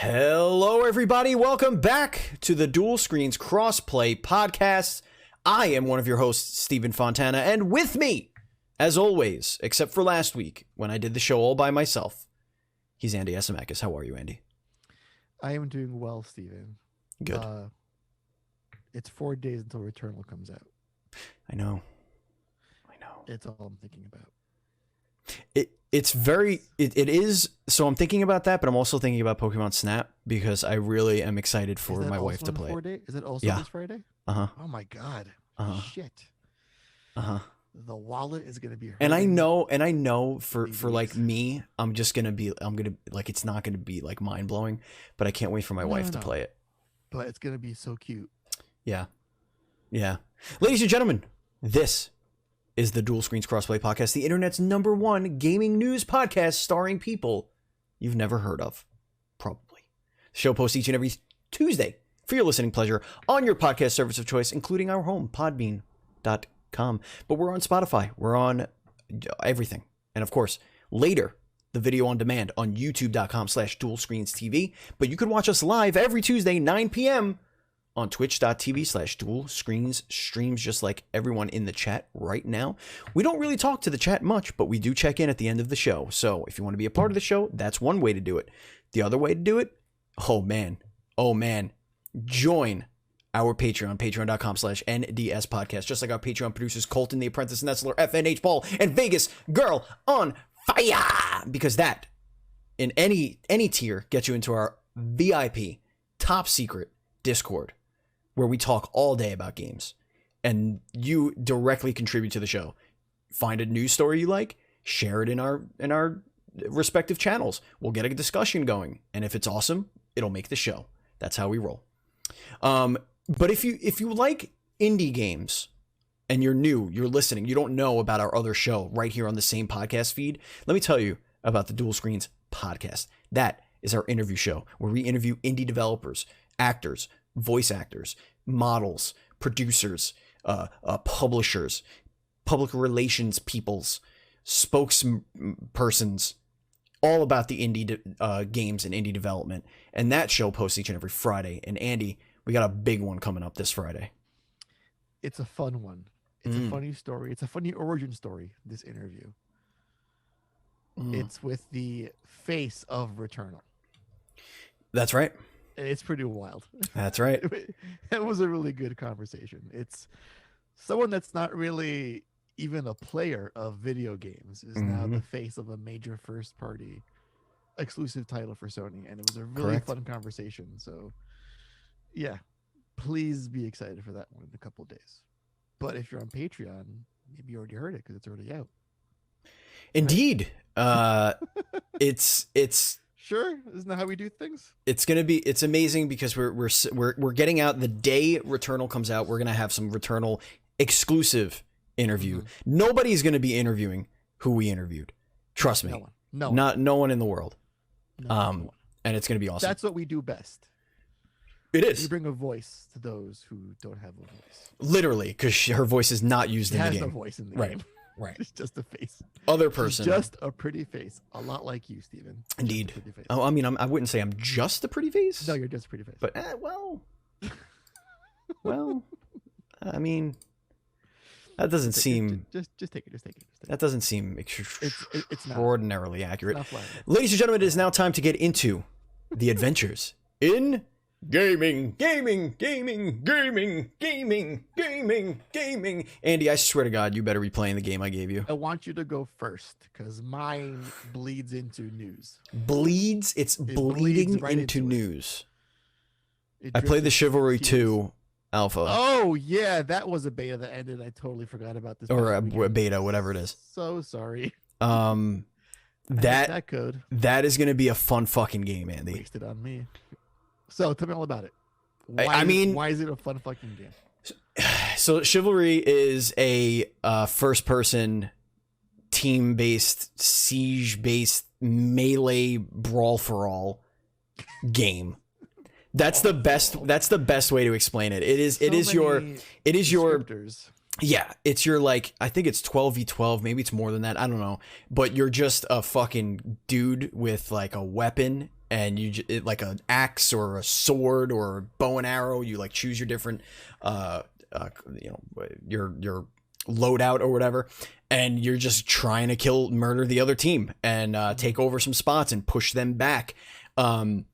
Hello, everybody. Welcome back to the Dual Screens Crossplay Podcast. I am one of your hosts, Stephen Fontana, and with me, as always, except for last week when I did the show all by myself, he's Andy Asimakis. How are you, Andy? I am doing well, Stephen. Good. It's 4 days until Returnal comes out. I know. It's all I'm thinking about. It is. So I'm thinking about that, but I'm also thinking about Pokemon Snap because I really am excited for my wife to play it. Is it also this Friday? Uh-huh. Oh my God. Shit. Uh-huh. The wallet is going to be hurting. And I know for like me, it's not going to be like mind blowing, but I can't wait for my wife to play it. But it's going to be so cute. Yeah. Yeah. Ladies and gentlemen, this is the Dual Screens Crossplay Podcast, the internet's #1 gaming news podcast starring people you've never heard of, probably. The show posts each and every Tuesday for your listening pleasure on your podcast service of choice, including our home, podbean.com. But we're on Spotify. We're on everything. And of course, later, the video on demand on youtube.com/dualscreenstv. But you can watch us live every Tuesday, 9 p.m. on twitch.tv/dualscreens streams, just like everyone in the chat right now. We don't really talk to the chat much, but we do check in at the end of the show. So if you want to be a part of the show, that's one way to do it. The other way to do it, oh man, join our Patreon, patreon.com/NDS podcast, just like our Patreon producers, Colton, the Apprentice, Nestler, FNH Paul, and Vegas Girl on Fire, because that, in any tier, gets you into our VIP, top secret Discord, where we talk all day about games and you directly contribute to the show. Find a news story you like, share it in our respective channels. We'll get a discussion going, and if it's awesome, it'll make the show. That's how we roll. But if you like indie games and you're new, you're listening, you don't know about our other show right here on the same podcast feed, let me tell you about the Dual Screens Podcast. That is our interview show where we interview indie developers, actors, voice actors, models, producers, publishers, public relations peoples, spokespersons, all about the indie games and indie development. And that show posts each and every Friday. And Andy, we got a big one coming up this Friday. It's a fun one. It's a funny story. It's a funny origin story, this interview. It's with the face of Returnal. That's right. It's pretty wild. That's right. It was a really good conversation. It's someone that's not really even a player of video games is now the face of a major first-party exclusive title for Sony, and it was a really fun conversation. So, yeah, please be excited for that one in a couple of days. But if you're on Patreon, maybe you already heard it because it's already out. Indeed, it's. Sure, isn't that how we do things? It's amazing because we're getting out the day Returnal comes out. We're gonna have some Returnal exclusive interview. Nobody's gonna be interviewing who we interviewed. Trust me. No one in the world. And it's gonna be awesome. That's what we do best. It is. You bring a voice to those who don't have a voice. Literally, because her voice is not used in the game. She has no voice in the game. Right. It's just a face. Other person. She's just a pretty face. A lot like you, Stephen. Indeed. Oh, I mean, I wouldn't say I'm just a pretty face. No, you're just a pretty face. But, well, I mean, that doesn't seem... Just take it. That doesn't seem extraordinarily accurate. It's not Ladies and gentlemen, it is now time to get into the adventures in... Gaming. Andy, I swear to God, you better be playing the game I gave you. I want you to go first, because mine bleeds into news. Bleeds? It bleeding right into news. I played the Chivalry 2 alpha. Oh, yeah, that was a beta that ended. I totally forgot about this. Or a beta, whatever it is. So sorry. That code. That is going to be a fun fucking game, Andy. Wasted on me. So tell me all about it. Why is it a fun fucking game? So Chivalry is a first-person, team-based, siege-based, melee brawl-for-all game. That's the best way to explain it. It is your yeah, it's your, like, I think it's 12v12, maybe it's more than that, I don't know. But you're just a fucking dude with like a weapon and like an axe or a sword or a bow and arrow. You like choose your different, your loadout or whatever, and you're just trying to murder the other team and take over some spots and push them back. So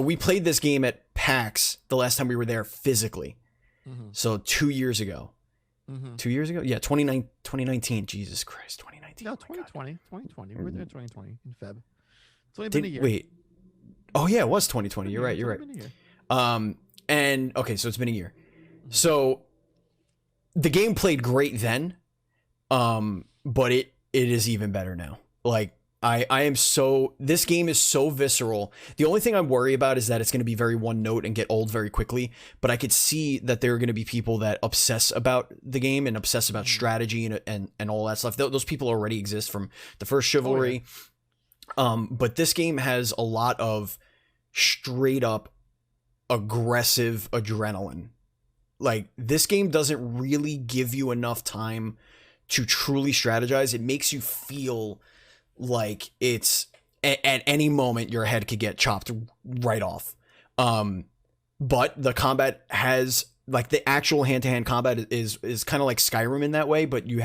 we played this game at PAX the last time we were there physically. So 2 years ago. 2 years ago? Yeah, 2019. Jesus Christ, 2019. No, 2020. 2020. We were there in 2020 in Feb. It's only been a year. Wait. Oh yeah, it was 2020. You're right. You're right. And okay, so it's been a year. So the game played great then, but it is even better now. Like this game is so visceral. The only thing I worry about is that it's going to be very one note and get old very quickly, but I could see that there are going to be people that obsess about the game and obsess about strategy and all that stuff. Those people already exist from the first Chivalry. Oh, yeah. But this game has a lot of straight up aggressive adrenaline. Like, this game doesn't really give you enough time to truly strategize. It makes you feel like it's at any moment your head could get chopped right off. But the combat has, like, the actual hand-to-hand combat is kind of like Skyrim in that way, but you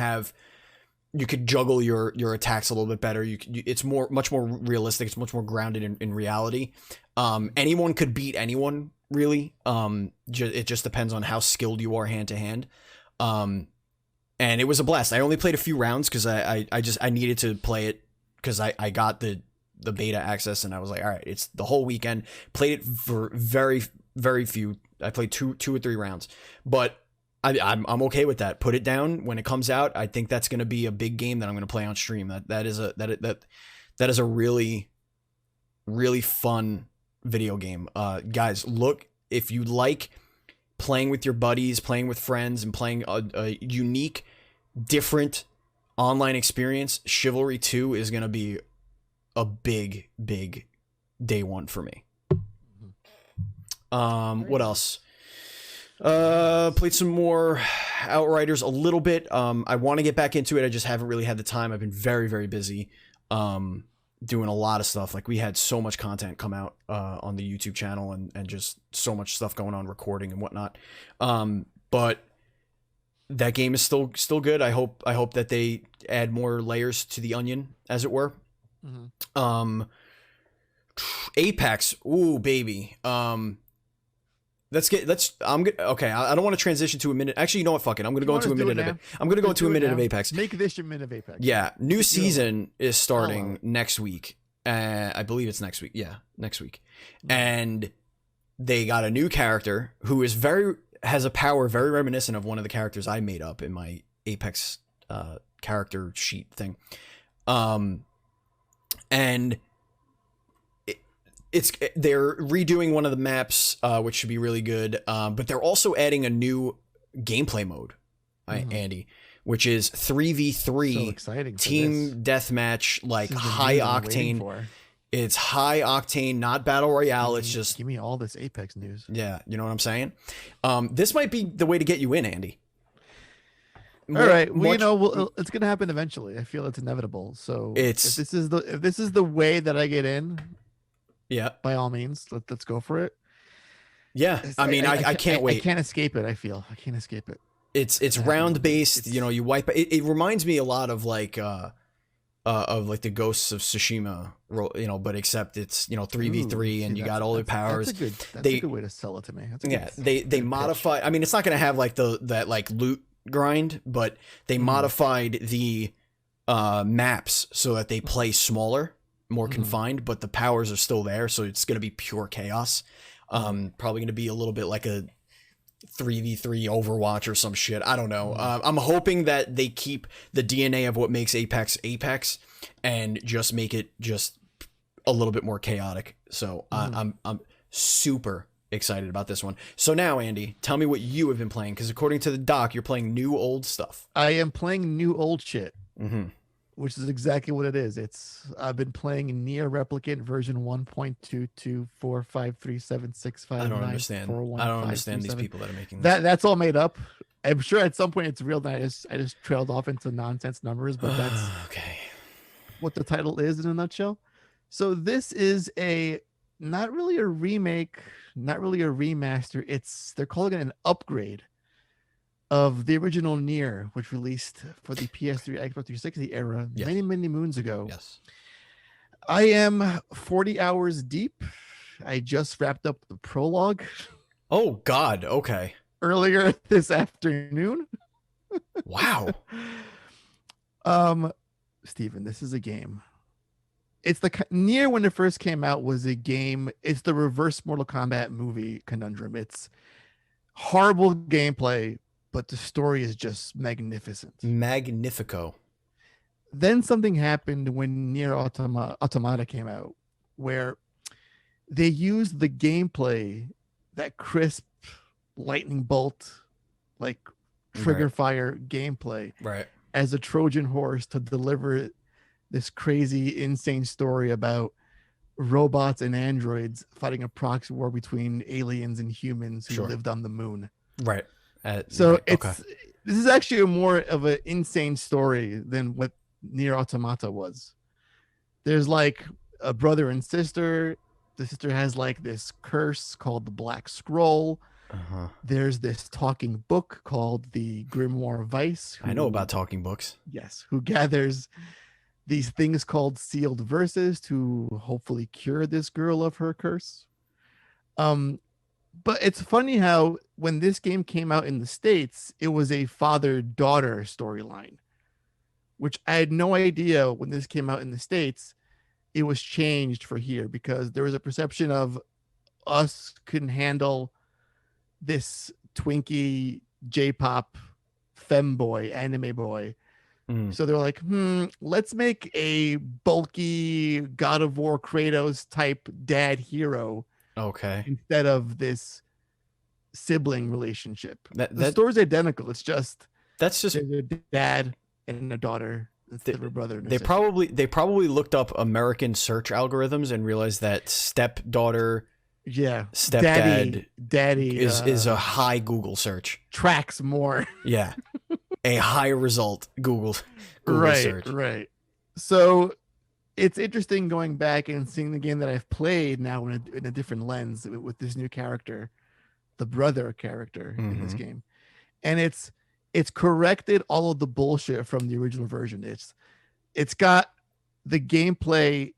could juggle your attacks a little bit better. It's much more realistic. It's much more grounded in reality. Anyone could beat anyone, really. It just depends on how skilled you are hand to hand. And it was a blast. I only played a few rounds because I needed to play it because I got the beta access, and I was like, all right, it's the whole weekend. Played it for very, very few. I played two or three rounds, but I'm okay with that. Put it down when it comes out. I think that's going to be a big game that I'm going to play on stream. That is a really, really fun video game. Guys, look, if you like playing with your buddies, playing with friends, and playing a unique, different online experience, Chivalry 2 is going to be a big, big day one for me. What else? Played some more Outriders a little bit. I want to get back into it. I just haven't really had the time. I've been very, very busy doing a lot of stuff. Like, we had so much content come out on the YouTube channel and just so much stuff going on, recording and whatnot. But that game is still good. I hope that they add more layers to the onion, as it were. Apex, ooh baby. Okay, I don't want to transition to a minute. Actually, you know what? Fuck it. I'm going to go into a minute of it. I'm going to go into a minute of Apex. Make this your minute of Apex. Yeah. New season is starting next week. I believe it's next week. Yeah, next week. And they got a new character who has a power very reminiscent of one of the characters I made up in my Apex character sheet thing. And they're redoing one of the maps, which should be really good. But they're also adding a new gameplay mode, Andy, which is 3v3 so exciting team deathmatch, like high octane. It's high octane, not battle royale. It's just give me all this Apex news. Yeah, you know what I'm saying? This might be the way to get you in, Andy. All right, well, it's gonna happen eventually. I feel it's inevitable. So if this is the way that I get in, yeah, by all means, let's go for it. Yeah, I mean, I can't wait. I can't escape it. I can't escape it. It's round based. You wipe. It reminds me a lot of like the Ghosts of Tsushima, but except it's 3v3 and you got all the powers. That's a good way to sell it to me. They modify. Pitch. I mean, it's not gonna have like that loot grind, but they modified the maps so that they play smaller, more confined, but the powers are still there, so it's going to be pure chaos. Probably going to be a little bit like a 3v3 Overwatch or some shit. I don't know. I'm hoping that they keep the DNA of what makes Apex and just make it just a little bit more chaotic. So I'm super excited about this one. So now, Andy, tell me what you have been playing, because according to the doc, you're playing new old stuff. I am playing new old shit. Which is exactly what it is. I've been playing Nier Replicant version 1.224537659. I don't understand these people that are making this. That's all made up. I'm sure at some point it's real. I just trailed off into nonsense numbers, but that's okay. What the title is in a nutshell. So this is a not really a remake, not really a remaster. They're calling it an upgrade of the original Nier, which released for the PS3, Xbox 360 era Yes. many moons ago. Yes. I am 40 hours deep. I just wrapped up the prologue Oh God. Okay. earlier this afternoon. Wow. Um, Steven, this is a game. It's the Nier when it first came out was a game. It's the reverse Mortal Kombat movie conundrum. It's horrible gameplay, but the story is just magnificent. Magnifico. Then something happened when Nier Automata came out, where they used the gameplay, that crisp lightning bolt, like trigger Right. fire gameplay, Right. as a Trojan horse to deliver this crazy, insane story about robots and androids fighting a proxy war between aliens and humans who Sure. lived on the moon. Right. So right. Okay. this is actually a more of an insane story than what Nier Automata was. There's like a brother and sister. The sister has like this curse called the Black Scroll. Uh-huh. There's this talking book called the Grimoire Vice. I know about talking books. Yes, who gathers these things called sealed verses to hopefully cure this girl of her curse. But it's funny how when this game came out in the States, it was a father-daughter storyline, which I had no idea when this came out in the States. It was changed for here because there was a perception of us couldn't handle this Twinkie J-pop femboy anime boy. So they're like, let's make a bulky God of War Kratos type dad hero. Okay. Instead of this sibling relationship. The That story's identical. It's just that's just there's a dad and a daughter instead of a brother and a sister. probably looked up American search algorithms and realized that stepdaughter, stepdad, daddy is a high Google search. tracks more. Yeah. A high result Google search. Right. So it's interesting going back and seeing the game that I've played now in a different lens with this new character, the brother character in this game. And it's corrected all of the bullshit from the original version. It's got the gameplay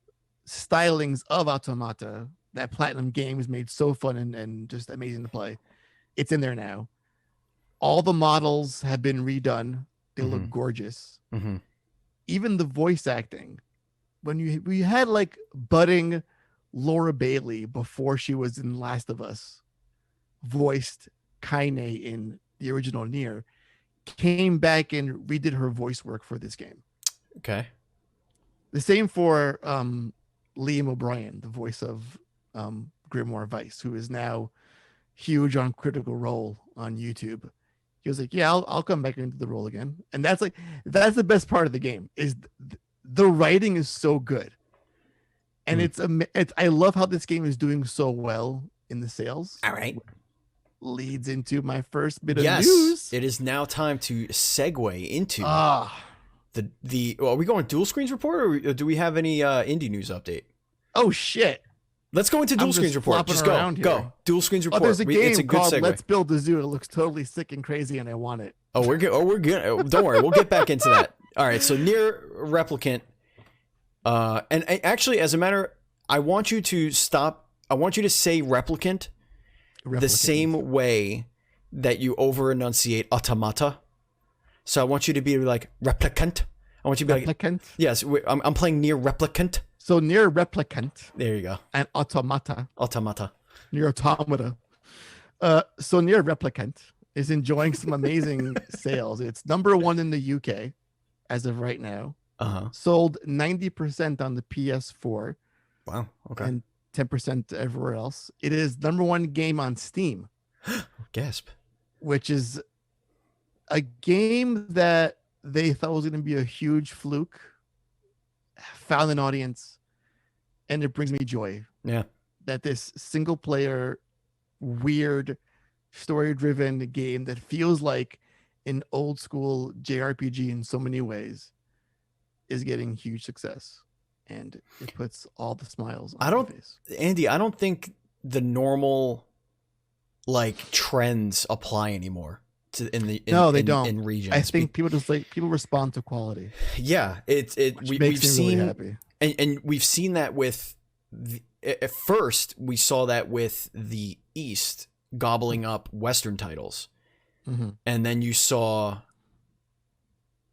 stylings of Automata that Platinum Games made so fun and just amazing to play. It's in there now. All the models have been redone. They look gorgeous. Even the voice acting. When we had like budding Laura Bailey before she was in Last of Us, voiced Kaine in the original Nier, came back and redid her voice work for this game. Okay. The same for Liam O'Brien, the voice of Grimoire Vice, who is now huge on Critical Role on YouTube. He was like, yeah, I'll come back into the role again. And that's the best part of the game is the writing is so good. And it's I love how this game is doing so well in the sales. All right. Leads into my first bit of news. It is now time to segue into the are we going dual screens report or do we have any indie news update? Oh shit. Let's go into dual screens report. Just go. Dual screens report. There's a game it's a good called segue. Let's Build a Zoo. It looks totally sick and crazy, and I want it. Oh, we're good. Don't worry. We'll get back into that. All right. So Nier Replicant. And actually, as a matter, I want you to stop. I want you to say replicant the same way that you over enunciate automata. So I want you to be like replicant. I want you to be replicant. Like, yes, I'm playing Nier Replicant. So Nier Replicant. There you go. And Automata. Automata. Nier Automata. So Nier Replicant is enjoying some amazing sales. It's #1 in the UK as of right now. Sold 90% on the PS4. Wow. Okay. And 10% everywhere else. It is #1 game on Steam. Gasp. Which is a game that they thought was going to be a huge fluke. Found an audience, and it brings me joy. Yeah. That this single player, weird, story driven game that feels like an old school JRPG in so many ways is getting huge success. and it puts all the smiles on I don't, my face. Andy, I don't think the normal like trends apply anymore to No, they don't. in regions. I think people respond to quality. Yeah, Which we've makes me seen really happy. and we've seen that with at first we saw that with the East gobbling up Western titles, and then you saw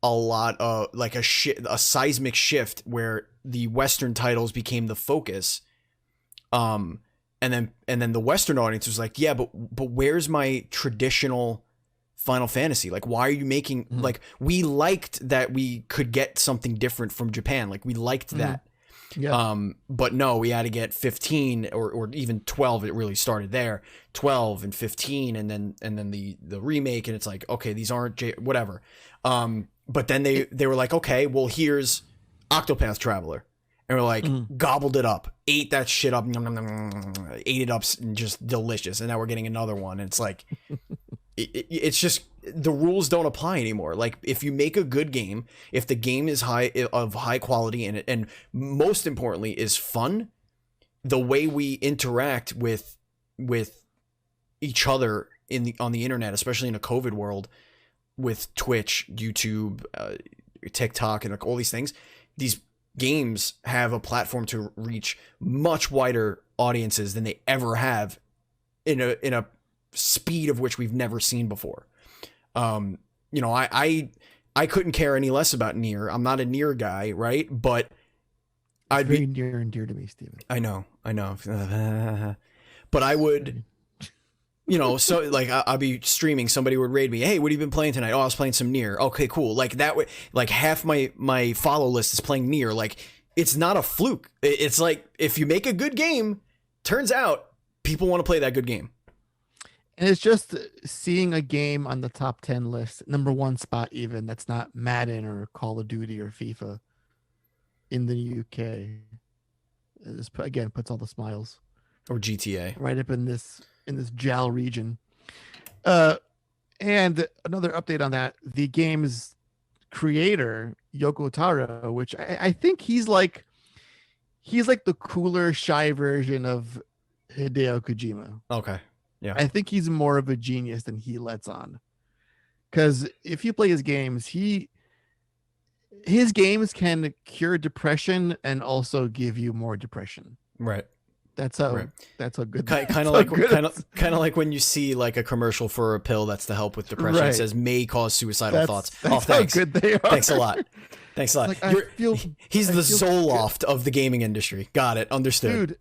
a lot of like a seismic shift where the Western titles became the focus, and then the Western audience was like, yeah, but where's my traditional Final Fantasy? Like, why are you making like, we liked that we could get something different from Japan, like we liked that. Yeah. But no, we had to get 15 or even 12. It really started there, 12 and 15, and then the remake, and it's like, okay, these aren't whatever. But then they were like, okay, well, here's Octopath Traveler, and we're like, gobbled it up, ate that shit up, ate it up, and just delicious. And now we're getting another one, and it's like, it's just, the rules don't apply anymore. Like, if you make a good game, if the game is of high quality and most importantly is fun, the way we interact with each other on the internet, especially in a COVID world, with Twitch, YouTube, TikTok, and all these things, these games have a platform to reach much wider audiences than they ever have in a speed of which we've never seen before. You know, I couldn't care any less about Nier. I'm not a Nier guy, right? But I'd very near and dear to me, Steven. I know. But I would, you know, so like I'll be streaming, somebody would raid me, hey, what have you been playing tonight? Oh, I was playing some Nier. Okay, cool. Like that way, like half my follow list is playing Nier. Like, it's not a fluke. It's like, if you make a good game, turns out people want to play that good game. And it's just seeing a game on the top 10 list, number one spot even, that's not Madden or Call of Duty or FIFA in the UK. This again puts all the smiles. Or GTA. Right up in this JAL region. And another update on that, the game's creator, Yoko Taro, which I think he's like the cooler, shy version of Hideo Kojima. Okay. Yeah. I think he's more of a genius than he lets on. Because if you play his games, his games can cure depression and also give you more depression. Right. That's how good. Kind of like when you see like a commercial for a pill that's to help with depression. Right. It says may cause suicidal thoughts. That's thanks. How good they are. Thanks a lot. Like, he's the Zoloft of the gaming industry. Got it. Understood.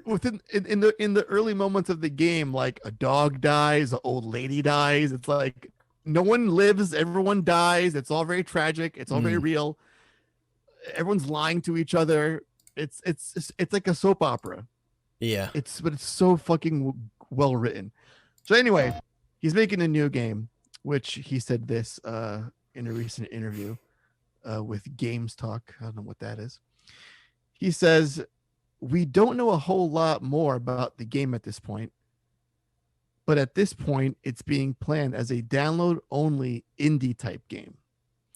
Dude, in the early moments of the game, like a dog dies, an old lady dies. It's like no one lives, everyone dies. It's all very tragic. It's all very real. Everyone's lying to each other. It's like a soap opera. Yeah. But it's so fucking well written. So anyway, he's making a new game, which he said this in a recent interview with Games Talk. I don't know what that is. He says, we don't know a whole lot more about the game at this point, but at this point, it's being planned as a download-only indie type game.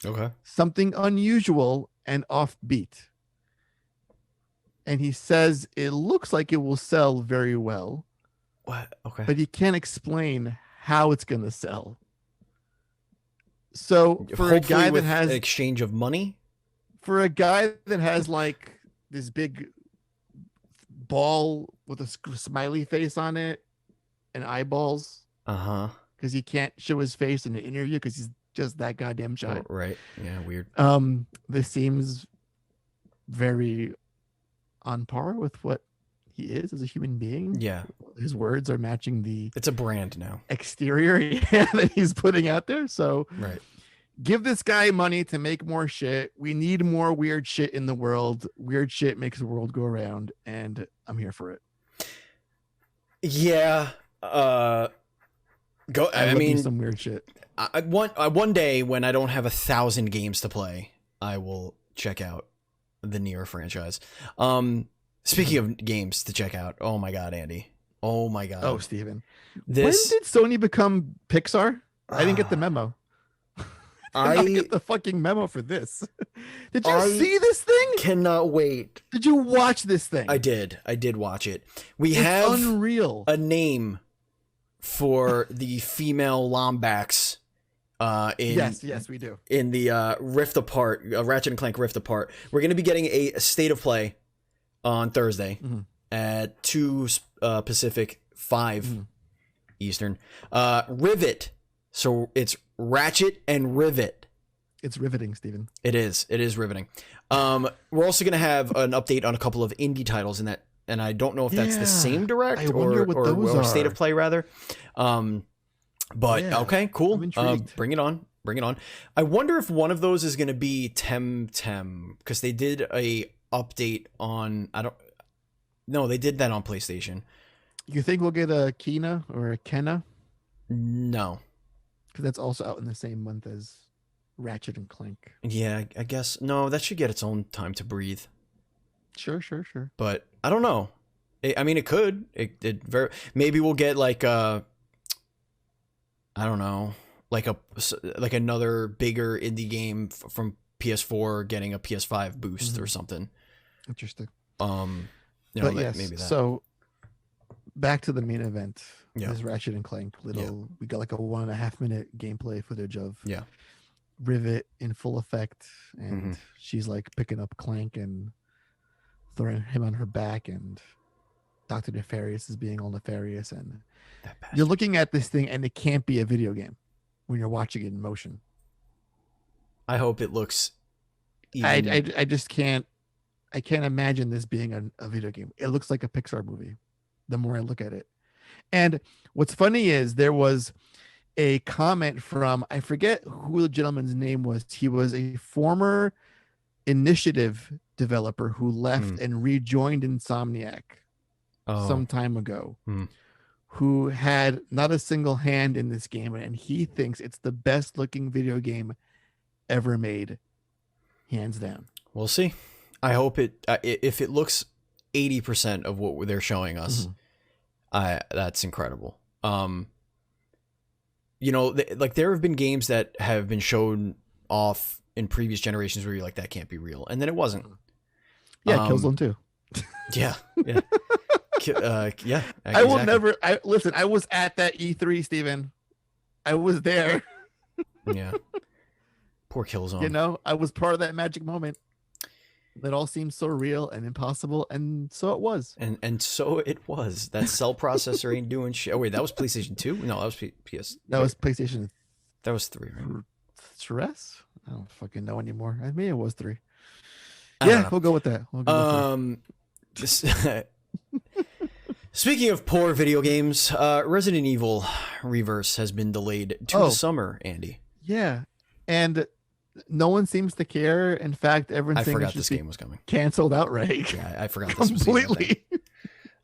Okay. Something unusual and offbeat. And he says it looks like it will sell very well. What? Okay. But he can't explain how it's going to sell. So for a guy that has an exchange of money, for a guy that has like this big ball with a smiley face on it and eyeballs, because he can't show his face in an interview because he's just that goddamn shy. Oh, right? Yeah, weird. This seems very on par with what he is as a human being. Yeah, his words are matching the. It's a brand now. Exterior that he's putting out there. So right. Give this guy money to make more shit. We need more weird shit in the world. Weird shit makes the world go around, and I'm here for it. Yeah. I mean, some weird shit. One day when I don't have 1,000 games to play, I will check out the Nier franchise. Speaking of games to check out, oh my god, Andy. Oh my god. Oh, Steven. When did Sony become Pixar? I didn't get the memo. I get the fucking memo for this. Did you I see this thing? cannot wait. Did you watch this thing? I did watch it. It's have unreal. A name for the female Lombax. Yes, we do. In the Rift Apart, Ratchet and Clank Rift Apart. We're going to be getting a state of play on Thursday at 2 Pacific, 5 Eastern. Rivet. So it's Ratchet and Rivet. It's riveting, Steven. It is riveting. We're also going to have an update on a couple of indie titles in that, and I don't know if that's the same direct or state of play rather. But okay, cool. Bring it on. I wonder if one of those is going to be Temtem, because they did a update on. They did that on PlayStation. You think we'll get a Kena or a Kenna? No, because that's also out in the same month as Ratchet and Clank. Yeah, I guess no. That should get its own time to breathe. Sure. But I don't know. It could. Maybe we'll get like a. I don't know, like another bigger indie game from PS4 getting a PS5 boost or something. Interesting. But yes, maybe that. So back to the main event. Yeah. This Ratchet and Clank we got like a 1.5 minute gameplay footage of Rivet in full effect, and she's like picking up Clank and throwing him on her back, and Dr. Nefarious is being all nefarious, and you're looking at this thing and it can't be a video game when you're watching it in motion. I hope it looks I just can't imagine this being a video game. It looks like a Pixar movie the more I look at it. And what's funny is there was a comment from, I forget who the gentleman's name was. He was a former Initiative developer who left and rejoined Insomniac some time ago. Who had not a single hand in this game, and he thinks it's the best looking video game ever made, hands down. We'll see. I hope if it looks 80% of what they're showing us, that's incredible. There have been games that have been shown off in previous generations where you're like, that can't be real, and then it wasn't. Yeah, Killzone 2. Yeah. Exactly. I will never. Listen. I was at that E3, Steven. I was there. Yeah. Poor Killzone. I was part of that magic moment. That all seemed so real and impossible, and so it was. And so it was. That cell processor ain't doing shit. Oh wait, that was PlayStation 2? No, that was PS. That was PlayStation. That was 3, right? Stress? I don't fucking know anymore. I mean, it was 3. Yeah, we'll go with that. Speaking of poor video games, Resident Evil Reverse has been delayed to the summer, Andy. Yeah, and no one seems to care. In fact, everyone thinks this game was coming. Canceled outright. Yeah, I forgot this completely. Was even a thing.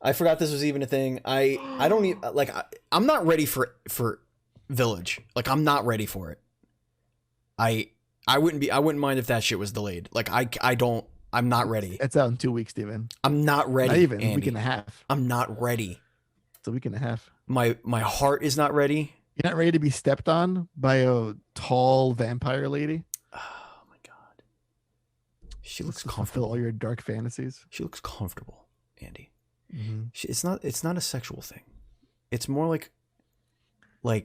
I forgot this was even a thing. I don't even I'm not ready for Village. Like, I'm not ready for it. I wouldn't mind if that shit was delayed. Like, I'm not ready. It's out in 2 weeks, Steven. I'm not ready. Not even Andy. a week and a half. I'm not ready. It's a week and a half. My heart is not ready. You're not ready to be stepped on by a tall vampire lady? Oh my god. She looks comfortable. Fulfill all your dark fantasies. She looks comfortable, Andy. It's not a sexual thing. It's more like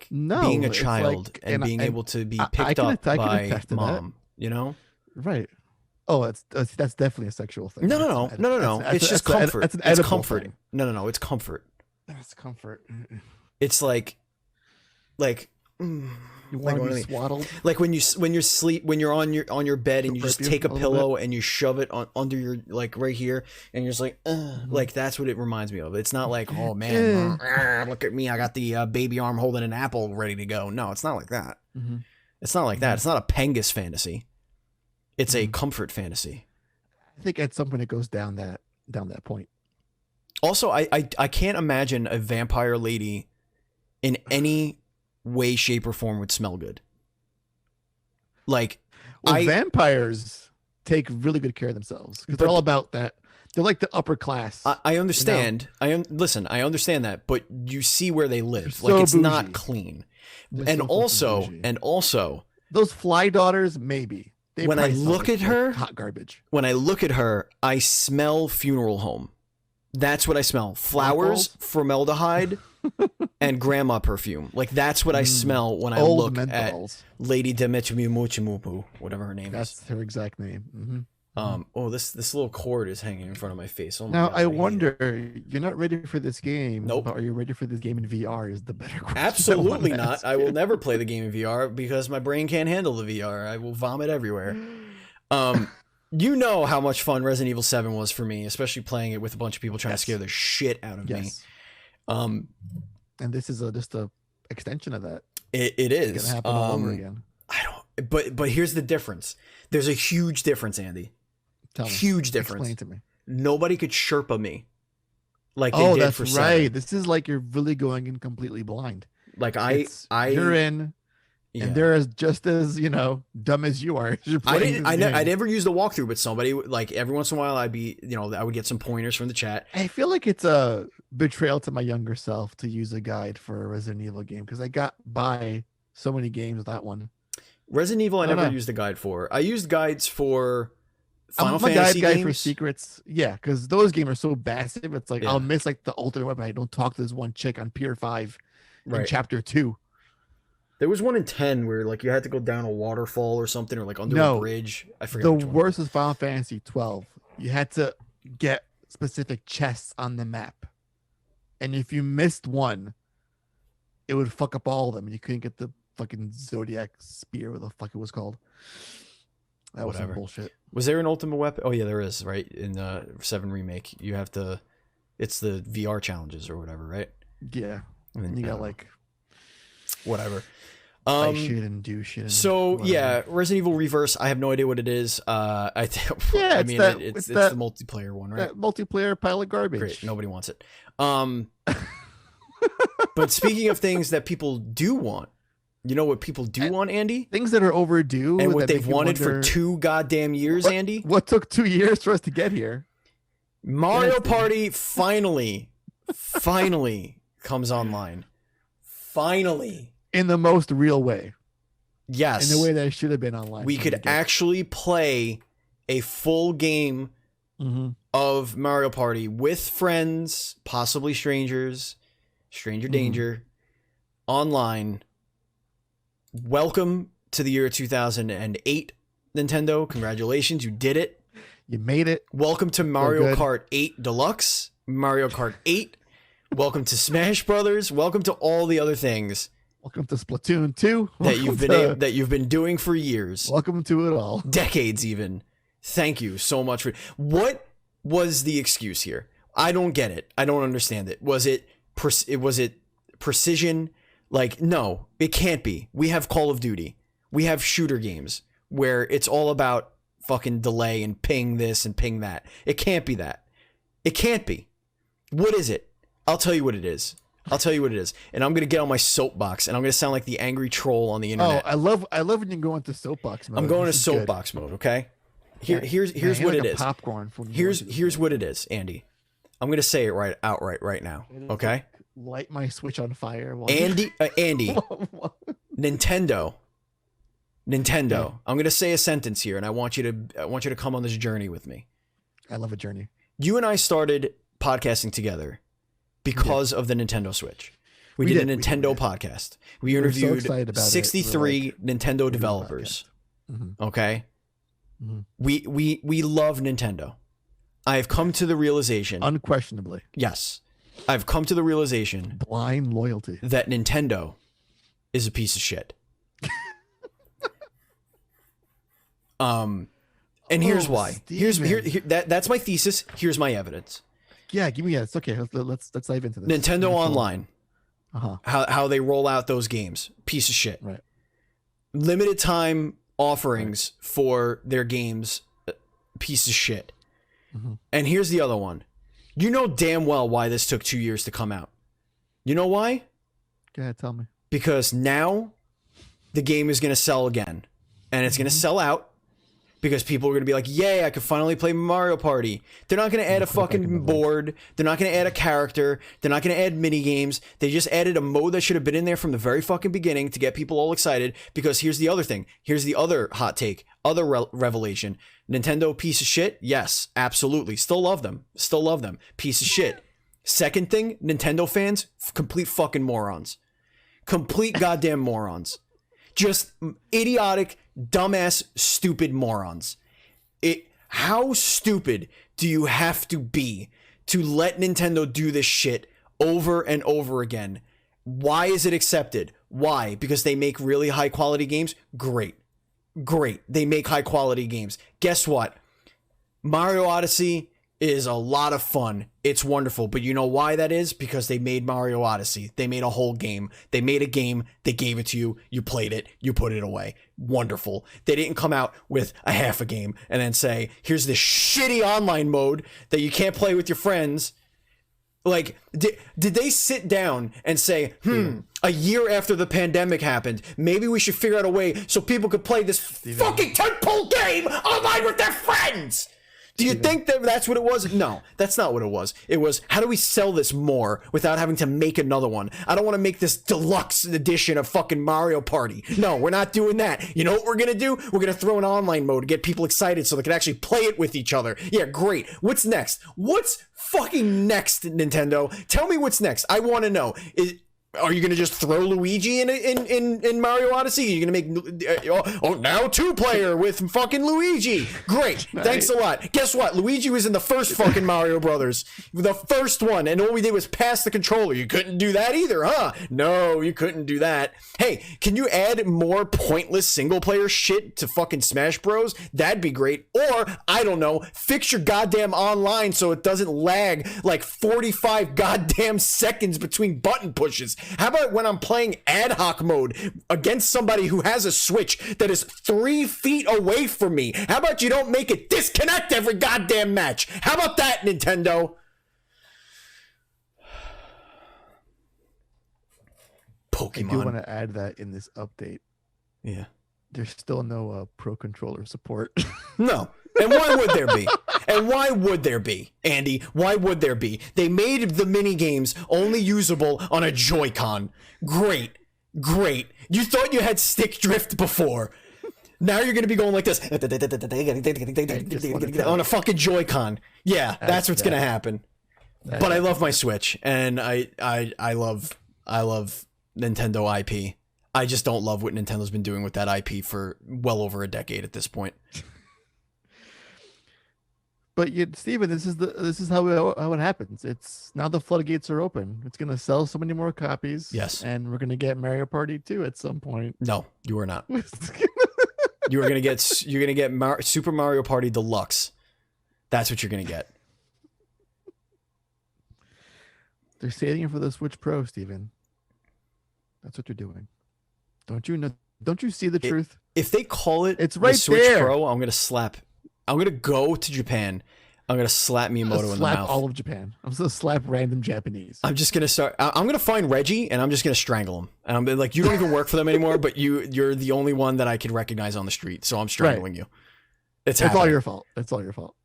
being a child and being able to be picked up by mom, Right. Oh, that's definitely a sexual thing. No. It's just comfort. It's comfort. No. It's comfort. That's comfort. It's like you want to be swaddled. Like when you're on your bed and you just take a pillow and you shove it under your right here and you're just like that's what it reminds me of. It's not like, oh man, look at me, I got the baby arm holding an apple ready to go. No, it's not like that. It's not like that. It's not a Pengus fantasy. It's a comfort fantasy. I think at some point it goes down that point. Also, I can't imagine a vampire lady in any way, shape, or form would smell good. Vampires take really good care of themselves because they're all about that. They're like the upper class. I understand. Listen, I understand that, but you see where they live. It's bougie. not clean. And also, Those Fly daughters, maybe. They When I probably smell look at like her, hot garbage. when I look at her, I smell funeral home. That's what I smell. Flowers, formaldehyde, and grandma perfume. Like that's what I smell when I Old look menthols. at Lady Demetrimuchimupu, whatever her name That's is. her exact name. Oh, this little cord is hanging in front of my face. Oh my Now God, I hate wonder, you're not ready for this game. Nope. But are you ready for this game in VR? Is the better question. Absolutely I wanna not. ask I will you. never play the game in VR because my brain can't handle the VR. I will vomit everywhere. You know how much fun Resident Evil 7 was for me, especially playing it with a bunch of people trying to scare the shit out of me. And this is just a extension of that. It is. It's gonna happen all over again. I don't. But here's the difference. There's a huge difference, Andy. Tell me. Huge difference. Explain to me. Nobody could Sherpa me like they did that's for right. 7. This is like you're really going in completely blind. Like you're in, and they're just as dumb as you are. I never used a walkthrough, but somebody like every once in a while I would get some pointers from the chat. I feel like it's a betrayal to my younger self to use a guide for a Resident Evil game because I got by so many games with that one. Resident Evil I never used a guide for. I used guides for Final Fantasy guide games. for secrets. Yeah, because those games are so massive. It's like Yeah. I'll miss like the ultimate weapon. I don't talk to this one chick on Pier 5 in Right. chapter 2. There was one in 10 where like you had to go down a waterfall or something or like under a bridge. I forget. The which one. worst was Final Fantasy 12. You had to get specific chests on the map. And if you missed one, it would fuck up all of them. You couldn't get the fucking Zodiac spear, what the fuck it was called. That was some bullshit. Was there an ultimate weapon? Oh yeah, there is, right? In the 7 remake. You have to it's the VR challenges or whatever, right? Yeah. And then You got like whatever. I shit and do shit. And so whatever. yeah, Resident Evil Reverse. I have no idea what it is. It's the multiplayer one, right? That multiplayer pile of garbage. Great, nobody wants it. But speaking of things that people do want, you know what people do want, Andy? Things that are overdue and what they've wanted for 2 goddamn years, Andy. What took 2 years for us to get here? Mario Party finally comes online. Finally. In the most real way. Yes. In the way that it should have been online. We could actually play a full game of Mario Party with friends, possibly strangers, stranger danger, online. Welcome to the year 2008, Nintendo. Congratulations, you did it. You made it. Welcome to Mario Kart 8 Deluxe, Mario Kart 8. Welcome to Smash Brothers. Welcome to all the other things. Welcome to Splatoon 2. That you've been doing for years. Welcome to it all. Decades even. Thank you so much for what was the excuse here? I don't get it. I don't understand it. Was it precision? Like, no, it can't be. We have Call of Duty. We have shooter games where it's all about fucking delay and ping this and ping that. It can't be that. It can't be. What is it? I'll tell you what it is. And I'm going to get on my soapbox and I'm going to sound like the angry troll on the internet. Oh, I love when you go into soapbox mode. I'm going to soapbox mode, okay? Here's what it is. Popcorn. Here's what it is, Andy. I'm going to say it right now, okay? Light my Switch on fire. Andy, Nintendo. Yeah. I'm going to say a sentence here and I want you to come on this journey with me. I love a journey. You and I started podcasting together because of the Nintendo Switch. We did a Nintendo podcast. We interviewed 63 Nintendo developers. Okay? We love Nintendo. I have come to the realization. Unquestionably. Yes. I've come to the realization. Blind loyalty. That Nintendo is a piece of shit. And here's why. That's my thesis. Here's my evidence. Yeah, give me it's okay. Let's dive into this. Nintendo Online. How they roll out those games. Piece of shit. Right. Limited time offerings for their games. Piece of shit. And here's the other one. You know damn well why this took 2 years to come out. You know why? Go ahead, tell me. Because now the game is going to sell again. And it's going to sell out. because people are going to be like, yay, I can finally play Mario Party. They're not going to add a fucking board. They're not going to add a character. They're not going to add mini games. They just added a mode that should have been in there from the very fucking beginning to get people all excited. Because here's the other thing. Here's the other hot take, other revelation. Nintendo piece of shit? Yes, absolutely. Still love them. Still love them. Piece of shit. Second thing, Nintendo fans, complete fucking morons. Complete goddamn morons. Just idiotic, dumbass, stupid morons. How stupid do you have to be to let Nintendo do this shit over and over again? Why is it accepted? Why? Because they make really high quality games? Great. They make high quality games. Guess what? Mario Odyssey is a lot of fun. It's wonderful. But you know why that is? Because they made Mario Odyssey. They made a whole game. They made a game. They gave it to you. You played it. You put it away. Wonderful. They didn't come out with a half a game and then say, here's this shitty online mode that you can't play with your friends. Like, did they sit down and say, a year after the pandemic happened, maybe we should figure out a way so people could play this fucking tentpole game online with their friends? Do you think that that's what it was? No, that's not what it was. It was, how do we sell this more without having to make another one? I don't want to make this deluxe edition of fucking Mario Party. No, we're not doing that. You know what we're going to do? We're going to throw an online mode to get people excited so they can actually play it with each other. Yeah, great. What's next? What's fucking next, Nintendo? Tell me what's next. I want to know. Are you going to just throw Luigi in Mario Odyssey? Are you going to make now 2-player with fucking Luigi? Great. Thanks a lot. Guess what? Luigi was in the first fucking Mario Brothers. The first one. And all we did was pass the controller. You couldn't do that either, huh? No, you couldn't do that. Hey, can you add more pointless single-player shit to fucking Smash Bros? That'd be great. Or, I don't know, fix your goddamn online so it doesn't lag like 45 goddamn seconds between button pushes. How about when I'm playing ad hoc mode against somebody who has a Switch that is 3 feet away from me? How about you don't make it disconnect every goddamn match? How about that, Nintendo? Pokemon. I do want to add that in this update. Yeah. There's still no Pro Controller support. No. And why would there be? And why would there be, Andy? Why would there be? They made the mini games only usable on a Joy-Con. Great. You thought you had stick drift before. Now you're going to be going like this on a fucking Joy-Con. Yeah, that's what's going to happen. But I love my Switch, and I love Nintendo IP. I just don't love what Nintendo's been doing with that IP for well over a decade at this point. But Steven, this is how it happens. It's now the floodgates are open. It's gonna sell so many more copies. Yes, and we're gonna get Mario Party 2 at some point. No, you are not. You're gonna get Super Mario Party Deluxe. That's what you're gonna get. They're saving it for the Switch Pro, Steven. That's what they're doing. Don't you know? Don't you see the truth? If they call it, it's right the Switch there. Pro, I'm gonna go to Japan. I'm gonna slap Miyamoto in the mouth. Slap all of Japan. I'm gonna slap random Japanese. I'm just gonna start. I'm gonna find Reggie and I'm just gonna strangle him. And I'm like, you don't even work for them anymore, but you're the only one that I can recognize on the street. So I'm strangling you. It's all your fault. It's all your fault.